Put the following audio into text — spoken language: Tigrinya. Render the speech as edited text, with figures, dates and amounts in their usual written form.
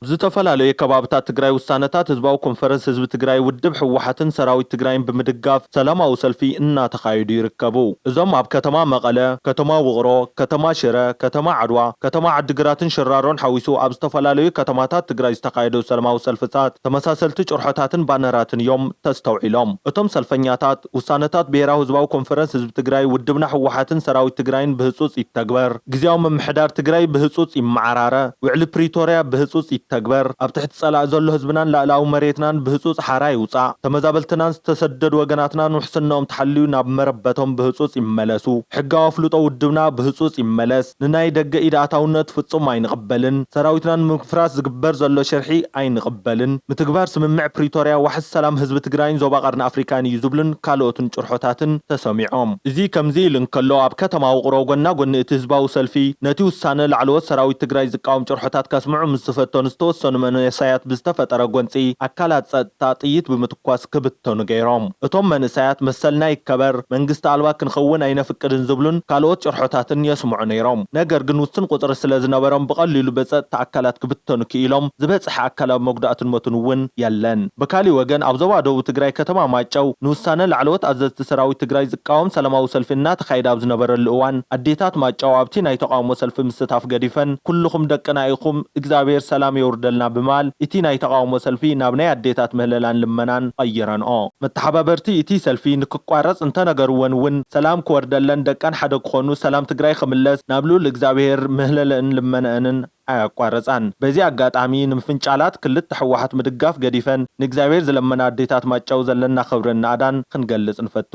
ዝተፈላላዩ ከባብታት ትግራይ ውሳነታት ህዝባዊ ኮንፈረንስ ህዝቢ ትግራይ ውድብ ሕወሓትን ሰራዊት ትግራይን ብምድጋፍ ሰላማዊ ሰልፊ እናተኻየዱ ይርከቡ። እዞም ኣብ ከተማ መቐለ፣ ከተማ ውቕሮ፣ ከተማ ሽረ፣ ከተማ ዓድዋ፣ ከተማ ዓዲግራትን ሽራሮን ሓዊሱ ኣብ ዝተፈላላዩ ከተማታት ትግራይ ዝተኻየዱ ሰላማዊ ሰልፍታት ተመሳሰልቲ ጭርሖታትን ባነራትን እዮም ተስተውዒሎም። እቶም ሰልፈኛታት ውሳነታት ብሄራዊ ህዝባዊ ኮንፈረንስ ህዝቢ ትግራይ ውድብና ሕወሓትን ሰራዊት ትግራይን ብህጹጽ ይተግበር፣ ግዚያዊ ምምሕዳር ትግራይ ብህጹጽ ይመዓራረ፣ ውዕሊ ፕሪቶርያ ብህጹጽ ይተግበር፣ ኣብ ትሕቲ ጸላእ ዘሎ ህዝብናን ላዕላዊ መሬትናን ብህጹጽ ሓራ ይውጻእ፣ ተመዛበልትናን ዝተሰደዱ ወገናትናን ውሕስነኦም ተሓልዩ ናብ መረበቶም ብህጹጽ ይመለሱ፣ ሕጋዊ ኣፍልጦ ውድብና ብህጹጽ ይመለስ፣ ንናይ ደገ ኢድ ኣታውነት ፍጹም ኣይንቕበልን፣ ሰራዊትናን ምፍራስ ዝግበር ዘሎ ሸርሒ ኣይንቕበልን፣ ምትግባር ስምምዕ ፕሪቶርያ ዋሕስ ሰላም ህዝቢ ትግራይን ዞባ ቀርኒ ኣፍሪካን እዩ ዝብሉን ካልኦትን ጭርሖታትን ተሰሚዖም። እዚ ከምዚ ኢሉ እንከሎ ኣብ ከተማ ውቕሮ ጎና ጎኒ እቲ ህዝባዊ ሰልፊ ነቲ ውሳነ ላዕለዎት ሰራዊት ትግራይ ዝቃወም ጭርሖታት ከስምዑ ምስ ዝፈተኑ ዝተወሰኑ መንእሰያት ብዝተፈጠረ ጎንፂ ኣካላት ጸጥታ ጥይት ብምትኳስ ክብተኑ ገይሮም። እቶም መንእሰያት መሰልና ይከበር፣ መንግስቲ ኣልባ ክንኸውን ኣይነፍቅድን ዝብሉን ካልኦት ጭርሖታትን የስምዑ ነይሮም። ነገር ግን ውስን ቁፅሪ ስለ ዝነበሮም ብቐሊሉ በጸጥታ ኣካላት ክብተኑ ክኢሎም ዝበፅሐ ኣካላዊ መጉዳእትን ሞትን እውን የለን። ብካሊእ ወገን ኣብ ዞባ ደቡብ ትግራይ ከተማ ማይጨው ንውሳነ ላዕለዎት ኣዘዝቲ ሰራዊት ትግራይ ዝቃወም ሰላማዊ ሰልፊ እናተኻየደ ኣብ ዝነበረሉ እዋን ኣዴታት ማይጨው ኣብቲ ናይ ተቃውሞ ሰልፊ ምስታፍ ገዲፈን ኩልኹም ደቅና ኢኹም እግዚኣብሔር ሰላም የውርደልና ብማል እቲ ናይ ተቃውሞ ሰልፊ ናብ ናይ ኣዴታት ምህለላን ልመናን ቀይረንኦ። መተሓባበርቲ እቲ ሰልፊ ንክቋረጽ እንተነገርዎን እውን ሰላም ክወርደለን ደቀን ሓደ ክኾኑ ሰላም ትግራይ ክምለስ ናብ ልዑል እግዚኣብሔር ምህለለአን ልመነአንን ኣያቋረጻን። በዚ ኣጋጣሚ ንምፍንጫላት ክልተ ሕወሓት ምድጋፍ ገዲፈን ንእግዚኣብሔር ዝለመና ኣዴታት ማይጨው ዘለና ክብርን ናኣዳን ክንገልጽ ንፈቱ።